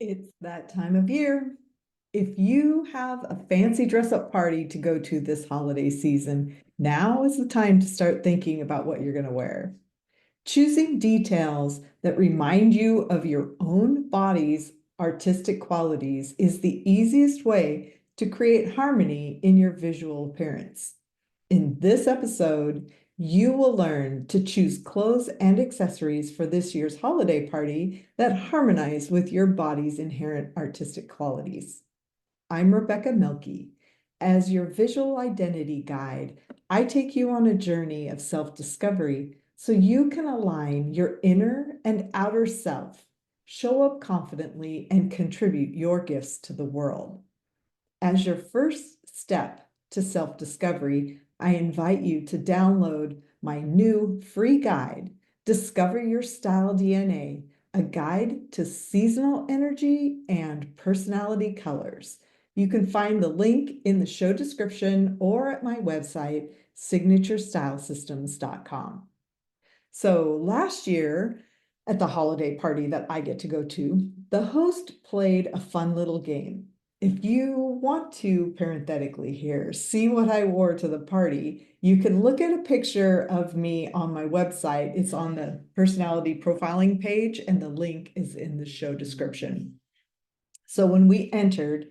It's that time of year. If you have a fancy dress-up party to go to this holiday season, now is the time to start thinking about what you're going to wear. Choosing details that remind you of your own body's artistic qualities is the easiest way to create harmony in your visual appearance. In this episode, you will learn to choose clothes and accessories for this year's holiday party that harmonize with your body's inherent artistic qualities. I'm Rebecca Mielke. As your visual identity guide, I take you on a journey of self-discovery so you can align your inner and outer self, show up confidently, and contribute your gifts to the world. As your first step to self-discovery, I invite you to download my new free guide, Discover Your Style DNA, a guide to seasonal energy and personality colors. You can find the link in the show description or at my website, signaturestylesystems.com. So last year, at the holiday party that I get to go to, the host played a fun little game. If you want to, parenthetically here, see what I wore to the party, you can look at a picture of me on my website. It's on the personality profiling page, and the link is in the show description. So when we entered,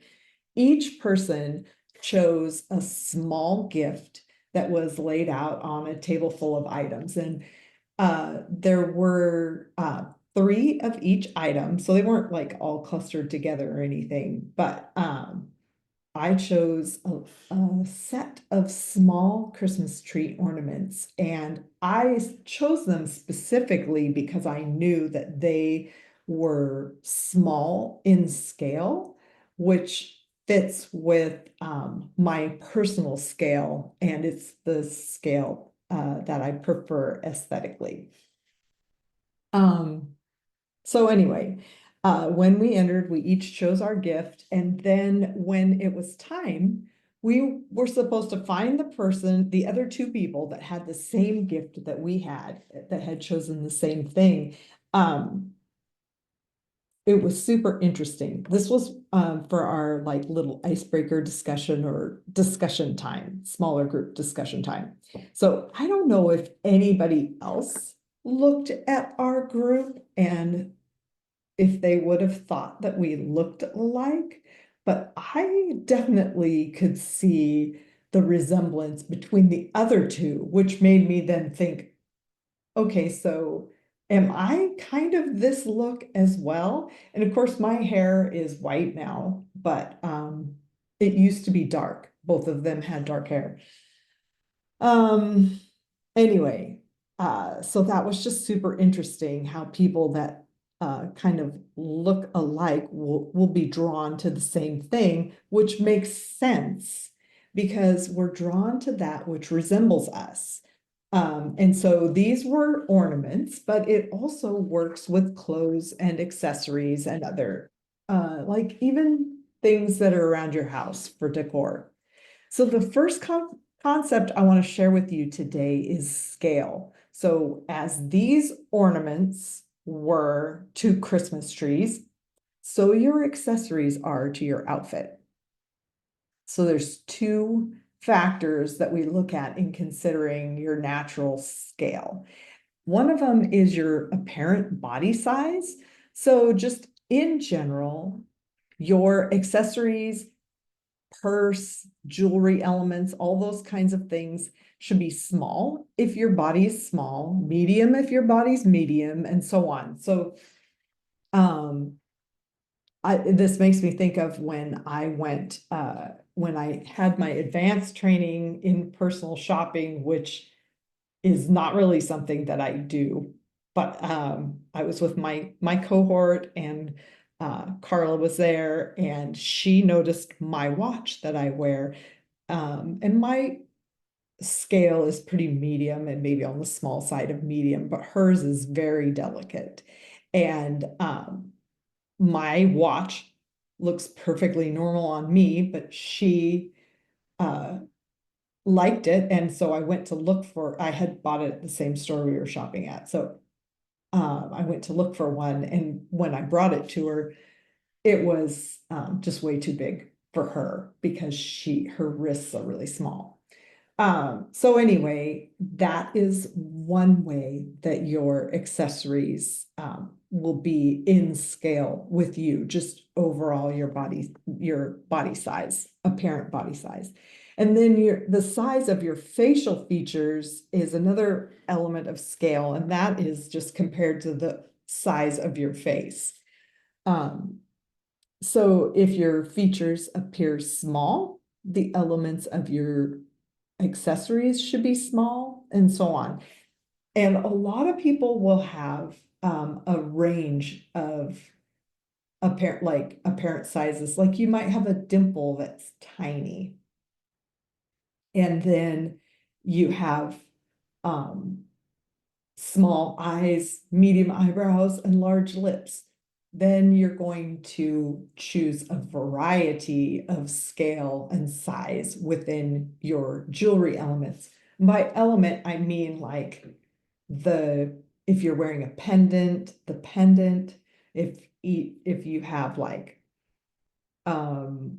each person chose a small gift that was laid out on a table full of items. And there were three of each item, so they weren't like all clustered together or anything, but I chose a set of small Christmas tree ornaments, and I chose them specifically because I knew that they were small in scale, which fits with my personal scale, and it's the scale that I prefer aesthetically. So anyway, when we entered, we each chose our gift, and then when it was time, we were supposed to find the other two people that had the same gift that we had, that had chosen the same thing. It was super interesting. This was for our like little icebreaker discussion or discussion time, smaller group discussion time. So I don't know if anybody else looked at our group and if they would have thought that we looked alike, but I definitely could see the resemblance between the other two, which made me then think, okay, so am I kind of this look as well? And of course, my hair is white now, but it used to be dark. Both of them had dark hair. Um, anyway, so that was just super interesting how people that kind of look alike will be drawn to the same thing, which makes sense because we're drawn to that which resembles us. And so these were ornaments, but it also works with clothes and accessories and other, like even things that are around your house for decor. So the first concept I want to share with you today is scale. So as these ornaments were to Christmas trees, so your accessories are to your outfit. So there's two factors that we look at in considering your natural scale. One of them is your apparent body size. So just in general, your accessories, purse, jewelry elements, all those kinds of things should be small if your body is small, medium if your body's medium, and so on. So this makes me think of when I went, when I had my advanced training in personal shopping, which is not really something that I do, but I was with my cohort, and Carla was there, and she noticed my watch that I wear, and my scale is pretty medium and maybe on the small side of medium, but hers is very delicate, and my watch looks perfectly normal on me, but she uh, liked it. And so I went to look for, I had bought it at the same store we were shopping at. So I went to look for one. And when I brought it to her, it was just way too big for her because her wrists are really small. So anyway, that is one way that your accessories will be in scale with you, just overall your body size, apparent body size. And then the size of your facial features is another element of scale, and that is just compared to the size of your face. Um, so if your features appear small, the elements of your accessories should be small, and so on. And a lot of people will have a range of apparent sizes. Like you might have a dimple that's tiny, and then you have um, small eyes, medium eyebrows, and large lips. Then you're going to choose a variety of scale and size within your jewelry elements. By element, I mean like if you're wearing a pendant, the pendant, if you have like um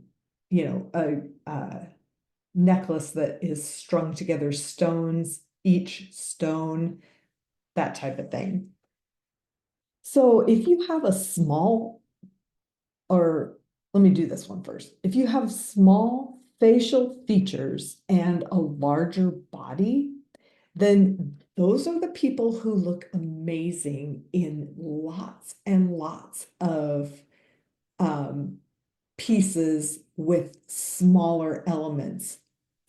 a necklace that is strung together stones, each stone, that type of thing. So if you have a small, or let me do this one first. If you have small facial features and a larger body, then those are the people who look amazing in lots and lots of um, pieces with smaller elements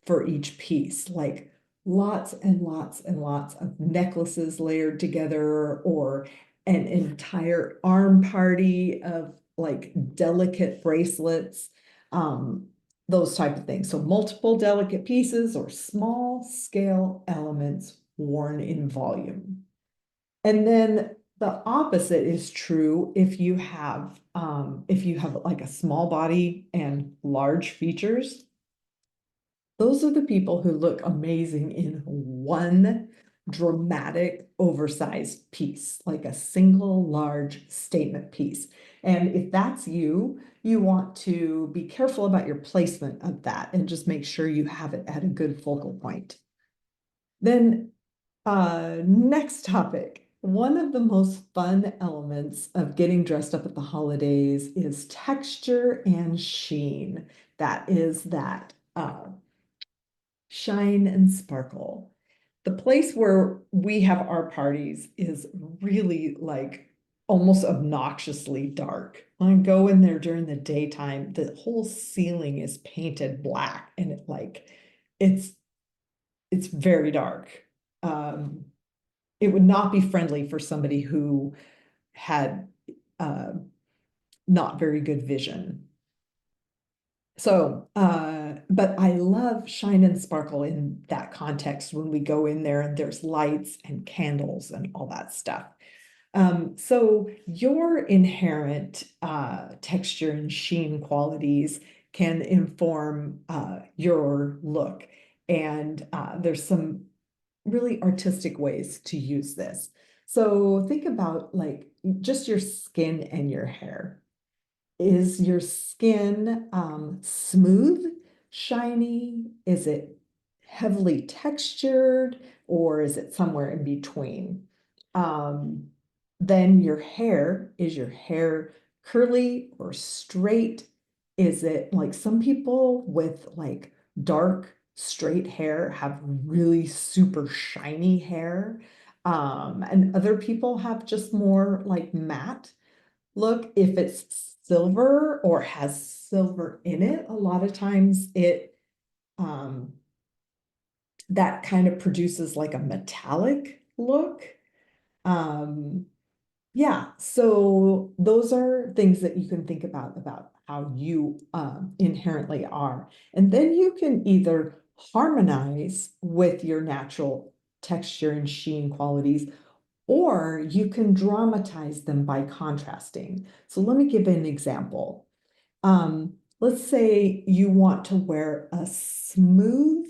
for each piece, like lots and lots and lots of necklaces layered together, or an entire arm party of like delicate bracelets, um, those type of things. So multiple delicate pieces or small scale elements worn in volume. And then the opposite is true if you have like a small body and large features. Those are the people who look amazing in one dramatic, oversized piece, like a single large statement piece. And if that's you, you want to be careful about your placement of that and just make sure you have it at a good focal point. Then next topic. One of the most fun elements of getting dressed up at the holidays is texture and sheen. That is that shine and sparkle. The place where we have our parties is really like almost obnoxiously dark. When I go in there during the daytime, the whole ceiling is painted black and it's it's very dark. Um, it would not be friendly for somebody who had uh, not very good vision. So, but I love shine and sparkle in that context when we go in there and there's lights and candles and all that stuff. So your inherent texture and sheen qualities can inform your look. And there's some really artistic ways to use this. So think about like just your skin and your hair. Is your skin smooth, shiny? Is it heavily textured, or is it somewhere in between? Um, then is your hair curly or straight? Is it like some people with like dark, straight hair have really super shiny hair? And other people have just more like matte look. If it's silver or has silver in it, a lot of times um that kind of produces like a metallic look. Um yeah, so those are things that you can think about how you inherently are. And then you can either harmonize with your natural texture and sheen qualities, or you can dramatize them by contrasting. So let me give an example. Let's say you want to wear a smooth,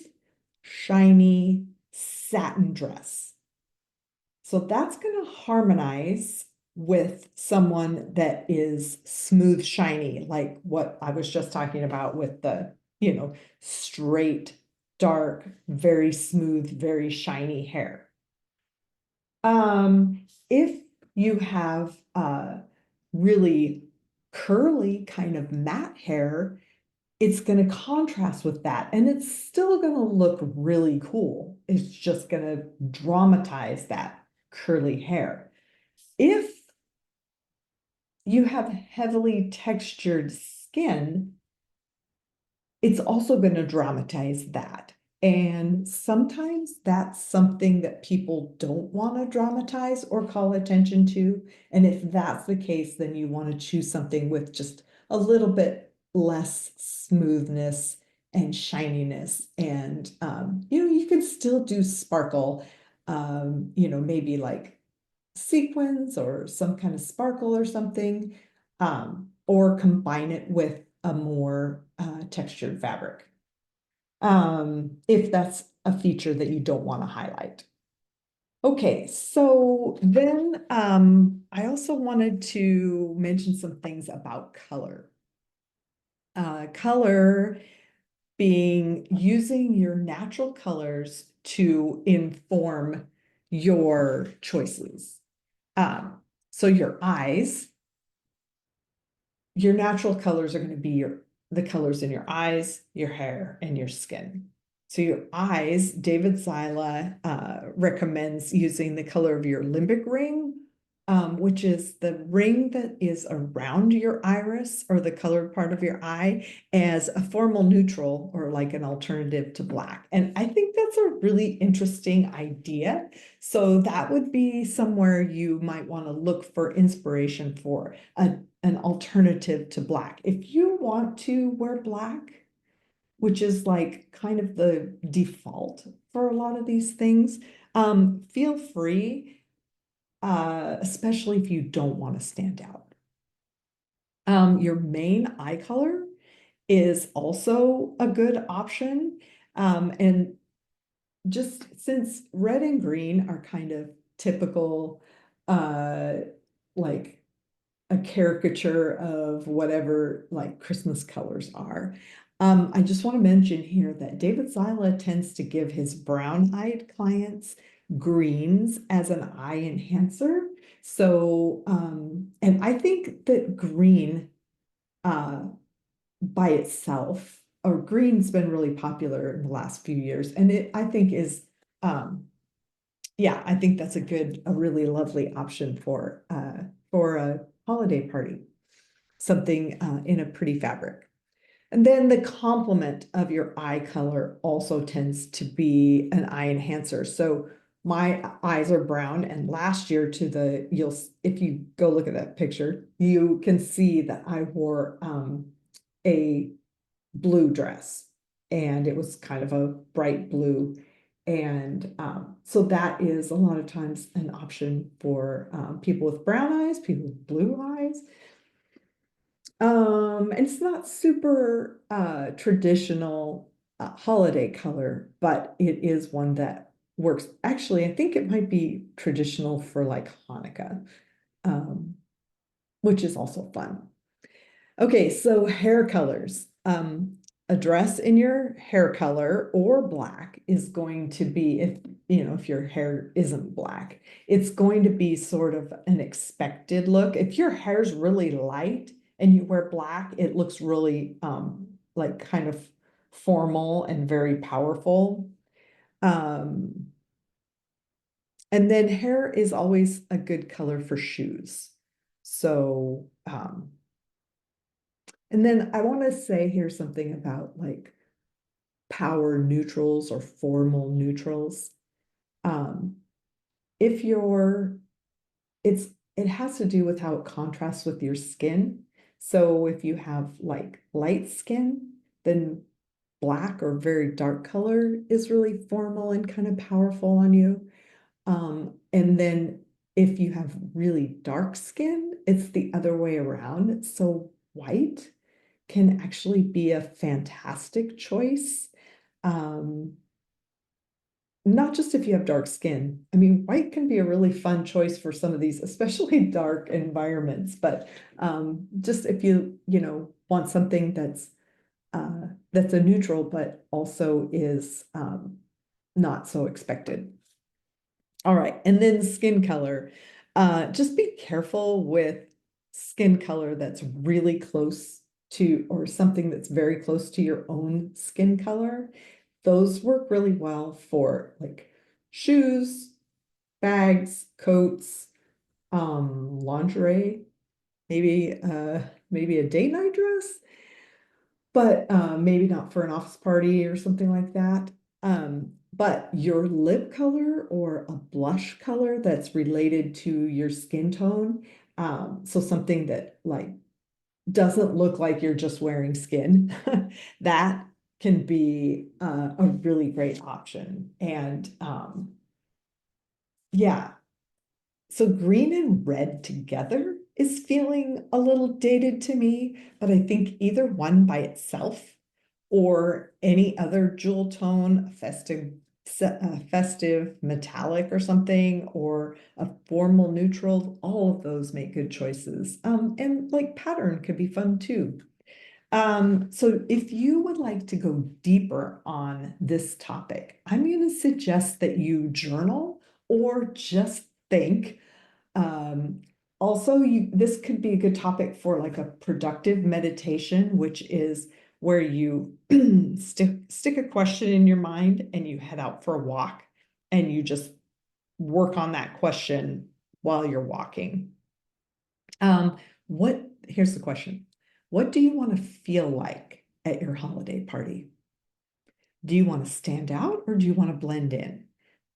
shiny satin dress. So that's going to harmonize with someone that is smooth, shiny, like what I was just talking about with the, straight, dark, very smooth, very shiny hair. If you have really curly kind of matte hair, it's going to contrast with that and it's still going to look really cool. It's just going to dramatize that curly hair. If you have heavily textured skin, it's also going to dramatize that. And sometimes that's something that people don't want to dramatize or call attention to. And if that's the case, then you want to choose something with just a little bit less smoothness and shininess. And, you can still do sparkle, maybe like sequins or some kind of sparkle or something, or combine it with a more textured fabric, if that's a feature that you don't want to highlight. Okay, so then I also wanted to mention some things about color. Color being using your natural colors to inform your choices. So your eyes, your natural colors are going to be the colors in your eyes, your hair, and your skin. So your eyes, David Zyla recommends using the color of your limbic ring, which is the ring that is around your iris or the colored part of your eye, as a formal neutral or like an alternative to black. And I think that's a really interesting idea. So that would be somewhere you might want to look for inspiration for an alternative to black. If you want to wear black, which is like kind of the default for a lot of these things, feel free, especially if you don't want to stand out. Your main eye color is also a good option. And just since red and green are kind of typical, like a caricature of whatever like Christmas colors are. I just want to mention here that David Zyla tends to give his brown-eyed clients greens as an eye enhancer. So, and I think that green by itself, or green's been really popular in the last few years, and I think is, yeah, I think that's a really lovely option for a holiday party, something in a pretty fabric. And then the complement of your eye color also tends to be an eye enhancer. So my eyes are brown, and last year if you go look at that picture, you can see that I wore a blue dress, and it was kind of a bright blue. And so that is a lot of times an option for people with brown eyes, people with blue eyes. And it's not super traditional holiday color, but it is one that works. Actually, I think it might be traditional for like Hanukkah, um, which is also fun. Okay, so hair colors. A dress in your hair color or black is going to be, if your hair isn't black, it's going to be sort of an expected look. If your hair's really light and you wear black, it looks really like kind of formal and very powerful. Um, and then hair is always a good color for shoes. So, and then I want to say here something about like power neutrals or formal neutrals. Um, if you're, it has to do with how it contrasts with your skin. So if you have like light skin, then black or very dark color is really formal and kind of powerful on you. And then if you have really dark skin, it's the other way around. So white can actually be a fantastic choice. Um, not just if you have dark skin. I mean, white can be a really fun choice for some of these, especially dark environments, but just if want something that's a neutral, but also is not so expected. All right, and then skin color. Just be careful with skin color that's really close to, or something that's very close to your own skin color. Those work really well for like shoes, bags, coats, lingerie, maybe a date night dress, but maybe not for an office party or something like that. But your lip color or a blush color that's related to your skin tone, so something that like doesn't look like you're just wearing skin, that can be a really great option. And yeah, so green and red together is feeling a little dated to me, but I think either one by itself or any other jewel tone, festive metallic or something, or a formal neutral, all of those make good choices. And like pattern could be fun too. So if you would like to go deeper on this topic, I'm going to suggest that you journal or just think. Um, Also, this could be a good topic for like a productive meditation, which is where you stick a question in your mind and you head out for a walk and you just work on that question while you're walking. Um, here's the question. What do you want to feel like at your holiday party? Do you want to stand out or do you want to blend in?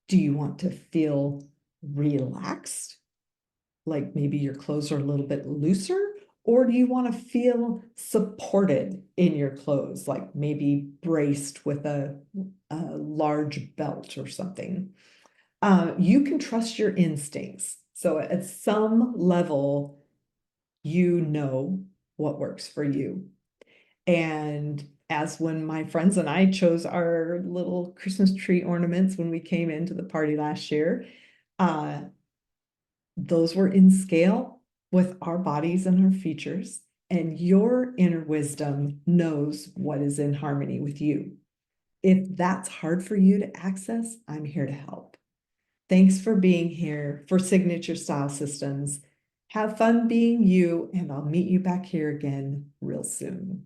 Do you want to feel relaxed? Like maybe your clothes are a little bit looser, or do you want to feel supported in your clothes, like maybe braced with a large belt or something? You can trust your instincts. So at some level, you know what works for you. And as when my friends and I chose our little Christmas tree ornaments when we came into the party last year, uh, those were in scale with our bodies and our features, and your inner wisdom knows what is in harmony with you. If that's hard for you to access, I'm here to help. Thanks for being here for Signature Style Systems. Have fun being you, and I'll meet you back here again real soon.